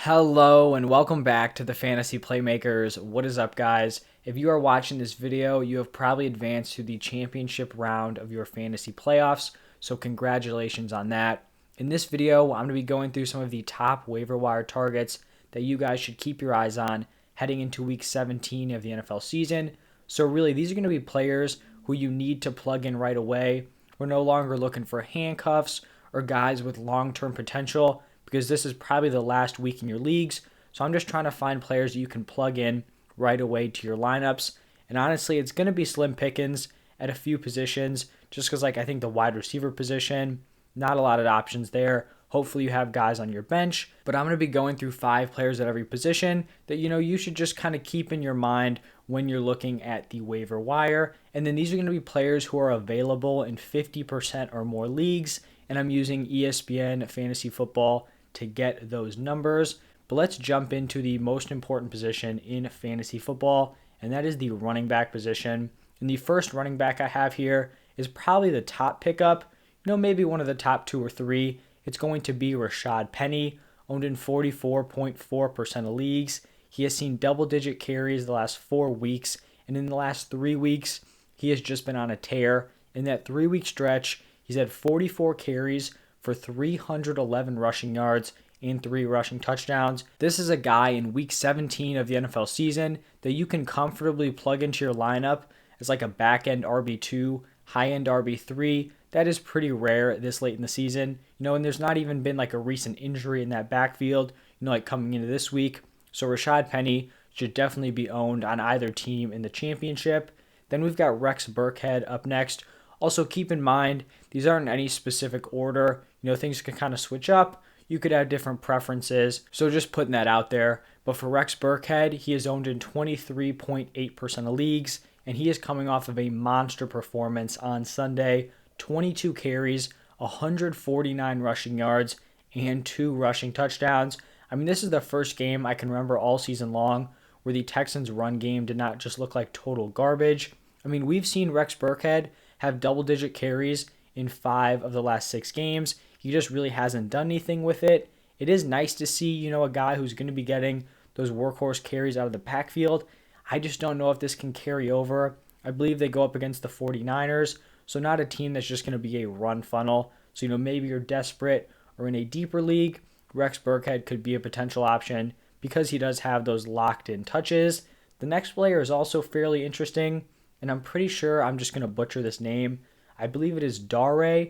Hello and welcome back to the Fantasy Playmakers. What is up, guys? If you are watching this video, you have probably advanced to the championship round of your fantasy playoffs, so congratulations on that. In this video, I'm going to be going through some of the top waiver wire targets that you guys should keep your eyes on heading into week 17 of the NFL season. So really, these are going to be players who you need to plug in right away. We're no longer looking for handcuffs or guys with long-term potential, because this is probably the last week in your leagues. So I'm just trying to find players that you can plug in right away to your lineups. And honestly, it's going to be slim pickings at a few positions just because I think the wide receiver position, not a lot of options there. Hopefully you have guys on your bench, but I'm going to be going through 5 players at every position that you should just kind of keep in your mind when you're looking at the waiver wire. And then these are going to be players who are available in 50% or more leagues, and I'm using ESPN Fantasy Football to get those numbers. But let's jump into the most important position in fantasy football, and that is the running back position. And the first running back I have here is probably the top pickup, maybe one of the top 2 or 3. It's going to be Rashad Penny, owned in 44.4% of leagues. He has seen double-digit carries the last 4 weeks, and in the last 3 weeks, he has just been on a tear. In that 3-week stretch, he's had 44 carries for 311 rushing yards and 3 rushing touchdowns. This is a guy in week 17 of the NFL season that you can comfortably plug into your lineup as like a back-end RB2, high-end RB3. That is pretty rare this late in the season. And there's not even been like a recent injury in that backfield, like coming into this week. So Rashad Penny should definitely be owned on either team in the championship. Then we've got Rex Burkhead up next. Also, keep in mind, these aren't in any specific order. Things can kind of switch up. You could have different preferences. So just putting that out there. But for Rex Burkhead, he is owned in 23.8% of leagues, and he is coming off of a monster performance on Sunday. 22 carries, 149 rushing yards, and 2 rushing touchdowns. This is the first game I can remember all season long where the Texans' run game did not just look like total garbage. We've seen Rex Burkhead have double-digit carries in 5 of the last 6 games. He just really hasn't done anything with it. It is nice to see, a guy who's going to be getting those workhorse carries out of the backfield. I just don't know if this can carry over. I believe they go up against the 49ers, so not a team that's just going to be a run funnel. So, maybe you're desperate or in a deeper league, Rex Burkhead could be a potential option because he does have those locked-in touches. The next player is also fairly interesting, and I'm pretty sure I'm just going to butcher this name. I believe it is Dare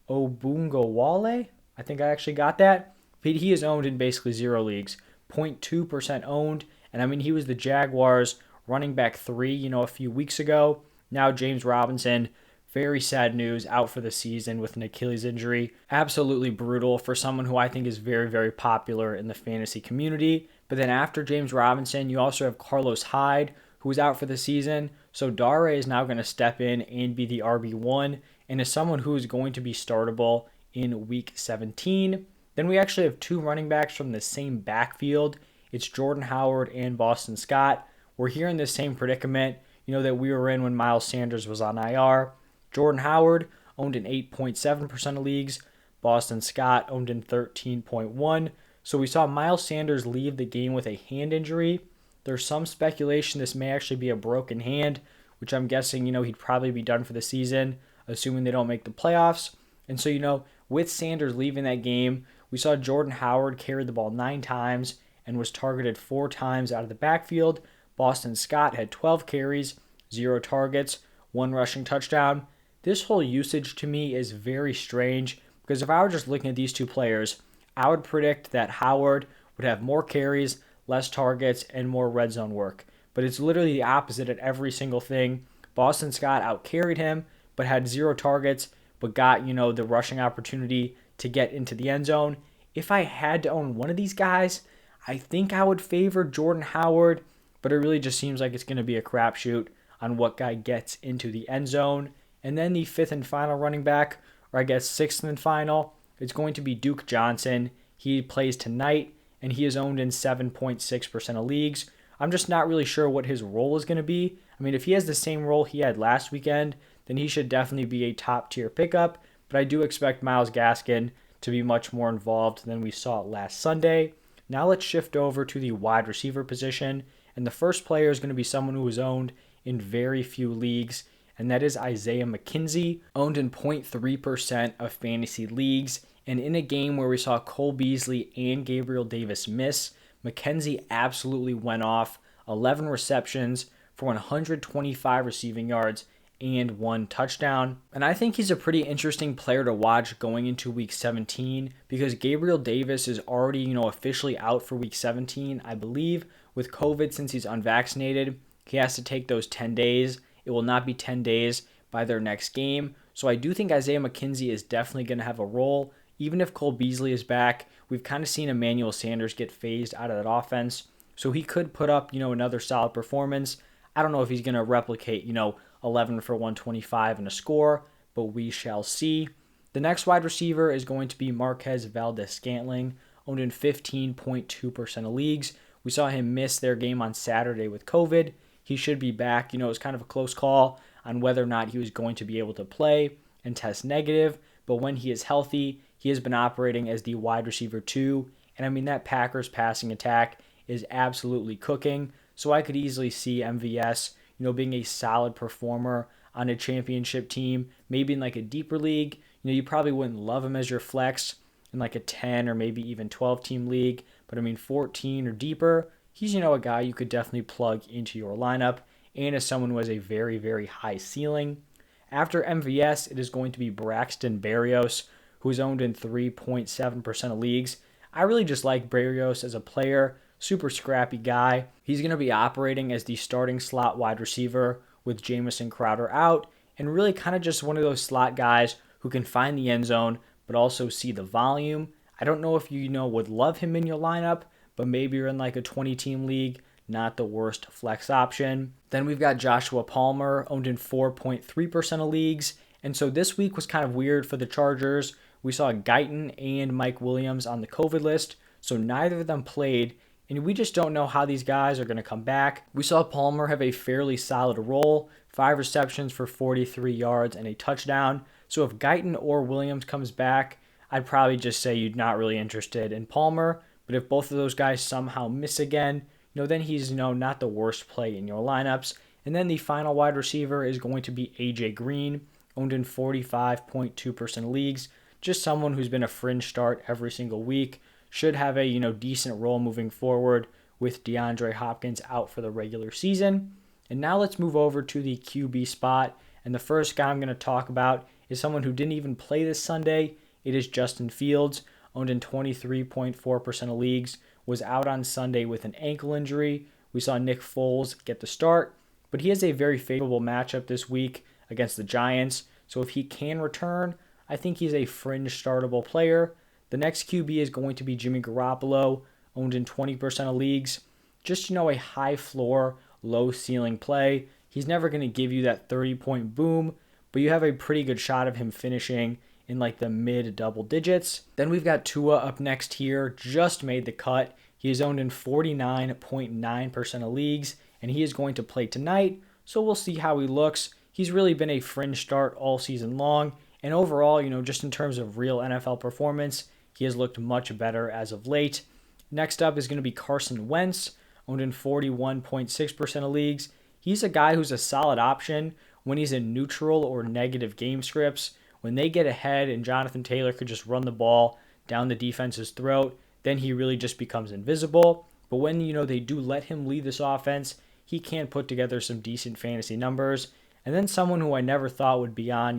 Obungawale. I think I actually got that. He is owned in basically 0 leagues, 0.2% owned. And he was the Jaguars running back 3, a few weeks ago. Now James Robinson, very sad news, out for the season with an Achilles injury. Absolutely brutal for someone who I think is very, very popular in the fantasy community. But then after James Robinson, you also have Carlos Hyde, who is out for the season. So Dare is now going to step in and be the RB1 and is someone who is going to be startable in week 17. Then we actually have 2 running backs from the same backfield. It's Jordan Howard and Boston Scott. We're here in the same predicament, that we were in when Miles Sanders was on IR. Jordan Howard owned in 8.7% of leagues. Boston Scott owned in 13.1%. So we saw Miles Sanders leave the game with a hand injury. There's some speculation this may actually be a broken hand, which I'm guessing, he'd probably be done for the season, assuming they don't make the playoffs. And so, with Sanders leaving that game, we saw Jordan Howard carry the ball 9 times and was targeted 4 times out of the backfield. Boston Scott had 12 carries, 0 targets, 1 rushing touchdown. This whole usage to me is very strange because if I were just looking at these 2 players, I would predict that Howard would have more carries, less targets, and more red zone work. But it's literally the opposite at every single thing. Boston Scott outcarried him, but had 0 targets, but got, the rushing opportunity to get into the end zone. If I had to own one of these guys, I think I would favor Jordan Howard, but it really just seems like it's going to be a crapshoot on what guy gets into the end zone. And then the 5th and final running back, or I guess 6th and final, it's going to be Duke Johnson. He plays tonight, and he is owned in 7.6% of leagues. I'm just not really sure what his role is going to be. If he has the same role he had last weekend, then he should definitely be a top-tier pickup. But I do expect Myles Gaskin to be much more involved than we saw last Sunday. Now let's shift over to the wide receiver position. And the first player is going to be someone who is owned in very few leagues, and that is Isaiah McKenzie, owned in 0.3% of fantasy leagues. And in a game where we saw Cole Beasley and Gabriel Davis miss, McKenzie absolutely went off. 11 receptions for 125 receiving yards and 1 touchdown. And I think he's a pretty interesting player to watch going into week 17 because Gabriel Davis is already, officially out for week 17, I believe, with COVID since he's unvaccinated. He has to take those 10 days. It will not be 10 days by their next game. So I do think Isaiah McKenzie is definitely going to have a role. Even if Cole Beasley is back, we've kind of seen Emmanuel Sanders get phased out of that offense. So he could put up, another solid performance. I don't know if he's going to replicate, 11 for 125 and a score, but we shall see. The next wide receiver is going to be Marquez Valdes-Scantling, owned in 15.2% of leagues. We saw him miss their game on Saturday with COVID. He should be back. It was kind of a close call on whether or not he was going to be able to play and test negative, but when he is healthy, he has been operating as the wide receiver 2, and I mean that Packers passing attack is absolutely cooking, so I could easily see MVS, being a solid performer on a championship team, maybe in like a deeper league. You probably wouldn't love him as your flex in like a 10 or maybe even 12 team league, but I mean 14 or deeper, he's, a guy you could definitely plug into your lineup and as someone who has a very, very high ceiling. After MVS, it is going to be Braxton Berrios, who is owned in 3.7% of leagues. I really just like Berrios as a player. Super scrappy guy. He's going to be operating as the starting slot wide receiver with Jamison Crowder out, and really kind of just one of those slot guys who can find the end zone but also see the volume. I don't know if you would love him in your lineup, but maybe you're in like a 20-team league, not the worst flex option. Then we've got Joshua Palmer, owned in 4.3% of leagues, and so this week was kind of weird for the Chargers. We saw Guyton and Mike Williams on the COVID list, so neither of them played, and we just don't know how these guys are going to come back. We saw Palmer have a fairly solid role, 5 receptions for 43 yards and a touchdown. So if Guyton or Williams comes back, I'd probably just say you're not really interested in Palmer. But if both of those guys somehow miss again, then he's, not the worst play in your lineups. And then the final wide receiver is going to be AJ Green, owned in 45.2% of leagues. Just someone who's been a fringe start every single week. Should have a, decent role moving forward with DeAndre Hopkins out for the regular season. And now let's move over to the QB spot. And the first guy I'm going to talk about is someone who didn't even play this Sunday. It is Justin Fields, owned in 23.4% of leagues, was out on Sunday with an ankle injury. We saw Nick Foles get the start, but he has a very favorable matchup this week against the Giants. So if he can return, I think he's a fringe startable player. The next QB is going to be Jimmy Garoppolo, owned in 20% of leagues. Just, a high floor, low ceiling play. He's never going to give you that 30-point boom, but you have a pretty good shot of him finishing in like the mid double digits. Then we've got Tua up next here, just made the cut. He is owned in 49.9% of leagues, and he is going to play tonight, so we'll see how he looks. He's really been a fringe start all season long, and overall, just in terms of real NFL performance, he has looked much better as of late. Next up is going to be Carson Wentz, owned in 41.6% of leagues. He's a guy who's a solid option when he's in neutral or negative game scripts. When they get ahead and Jonathan Taylor could just run the ball down the defense's throat, then he really just becomes invisible. But when, they do let him lead this offense, he can put together some decent fantasy numbers. And then someone who I never thought would be on,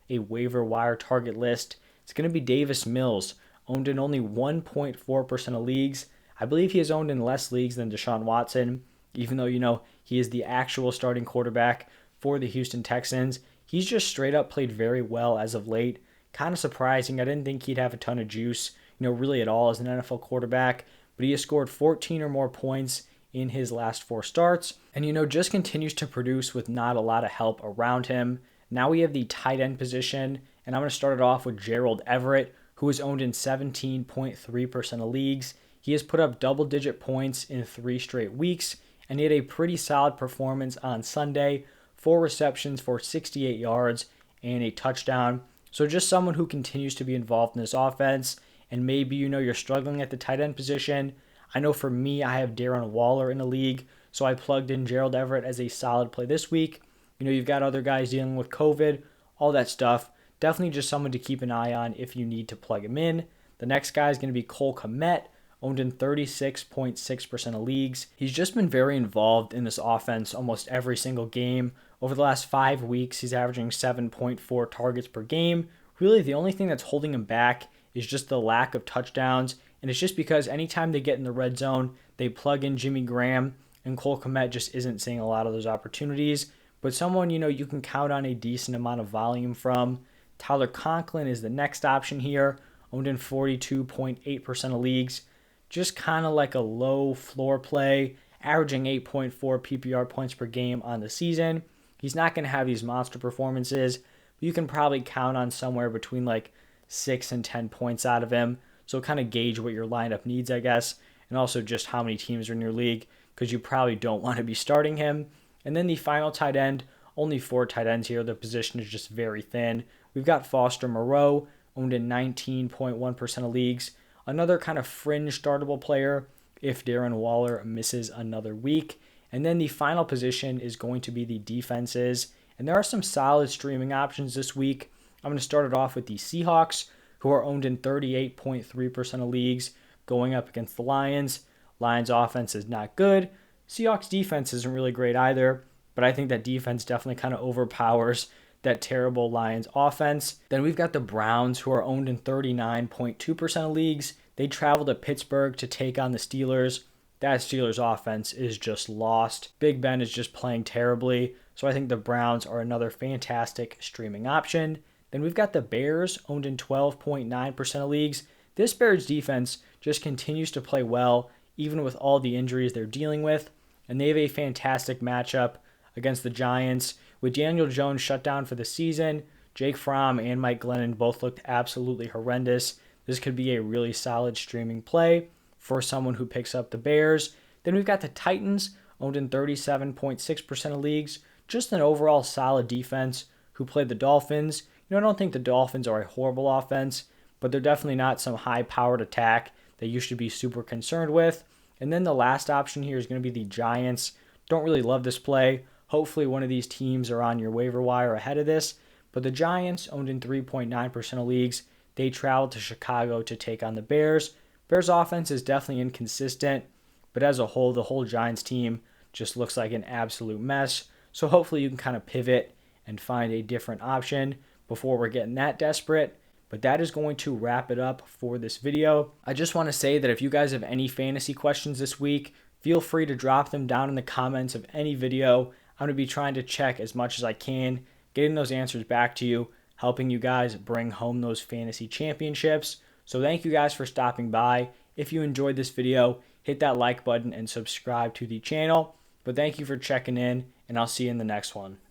a waiver wire target list, it's going to be Davis Mills, owned in only 1.4% of leagues. I believe he is owned in less leagues than Deshaun Watson, even though, he is the actual starting quarterback for the Houston Texans. He's just straight up played very well as of late. Kind of surprising. I didn't think he'd have a ton of juice, really at all as an NFL quarterback, but he has scored 14 or more points in his last 4 starts, and, just continues to produce with not a lot of help around him. Now we have the tight end position, and I'm going to start it off with Gerald Everett, who is owned in 17.3% of leagues. He has put up double-digit points in 3 straight weeks, and he had a pretty solid performance on Sunday, 4 receptions for 68 yards and a touchdown. So just someone who continues to be involved in this offense, and maybe you're struggling at the tight end position, I know for me, I have Darren Waller in a league, so I plugged in Gerald Everett as a solid play this week. You've got other guys dealing with COVID, all that stuff. Definitely just someone to keep an eye on if you need to plug him in. The next guy is going to be Cole Kmet, owned in 36.6% of leagues. He's just been very involved in this offense almost every single game. Over the last 5 weeks, he's averaging 7.4 targets per game. Really, the only thing that's holding him back is just the lack of touchdowns. And it's just because anytime they get in the red zone, they plug in Jimmy Graham, and Cole Kmet just isn't seeing a lot of those opportunities. But someone, you can count on a decent amount of volume from. Tyler Conklin is the next option here, owned in 42.8% of leagues. Just kind of like a low floor play, averaging 8.4 PPR points per game on the season. He's not going to have these monster performances, but you can probably count on somewhere between like 6 and 10 points out of him. So kind of gauge what your lineup needs, I guess, and also just how many teams are in your league, because you probably don't want to be starting him. And then the final tight end, only 4 tight ends here. The position is just very thin. We've got Foster Moreau, owned in 19.1% of leagues. Another kind of fringe startable player if Darren Waller misses another week. And then the final position is going to be the defenses. And there are some solid streaming options this week. I'm going to start it off with the Seahawks, who are owned in 38.3% of leagues, going up against the Lions. Lions offense is not good. Seahawks defense isn't really great either, but I think that defense definitely kind of overpowers that terrible Lions offense. Then we've got the Browns, who are owned in 39.2% of leagues. They travel to Pittsburgh to take on the Steelers. That Steelers offense is just lost. Big Ben is just playing terribly, so I think the Browns are another fantastic streaming option. Then we've got the Bears, owned in 12.9% of leagues. This Bears defense just continues to play well, even with all the injuries they're dealing with. And they have a fantastic matchup against the Giants. With Daniel Jones shut down for the season, Jake Fromm and Mike Glennon both looked absolutely horrendous. This could be a really solid streaming play for someone who picks up the Bears. Then we've got the Titans, owned in 37.6% of leagues. Just an overall solid defense who played the Dolphins. I don't think the Dolphins are a horrible offense, but they're definitely not some high-powered attack that you should be super concerned with. And then the last option here is going to be the Giants. Don't really love this play. Hopefully one of these teams are on your waiver wire ahead of this. But the Giants, owned in 3.9% of leagues, they travel to Chicago to take on the Bears. Bears offense is definitely inconsistent, but as a whole, the whole Giants team just looks like an absolute mess. So hopefully you can kind of pivot and find a different option before we're getting that desperate. But that is going to wrap it up for this video. I just want to say that if you guys have any fantasy questions this week, feel free to drop them down in the comments of any video. I'm going to be trying to check as much as I can, getting those answers back to you, helping you guys bring home those fantasy championships. So thank you guys for stopping by. If you enjoyed this video, hit that like button and subscribe to the channel. But thank you for checking in, and I'll see you in the next one.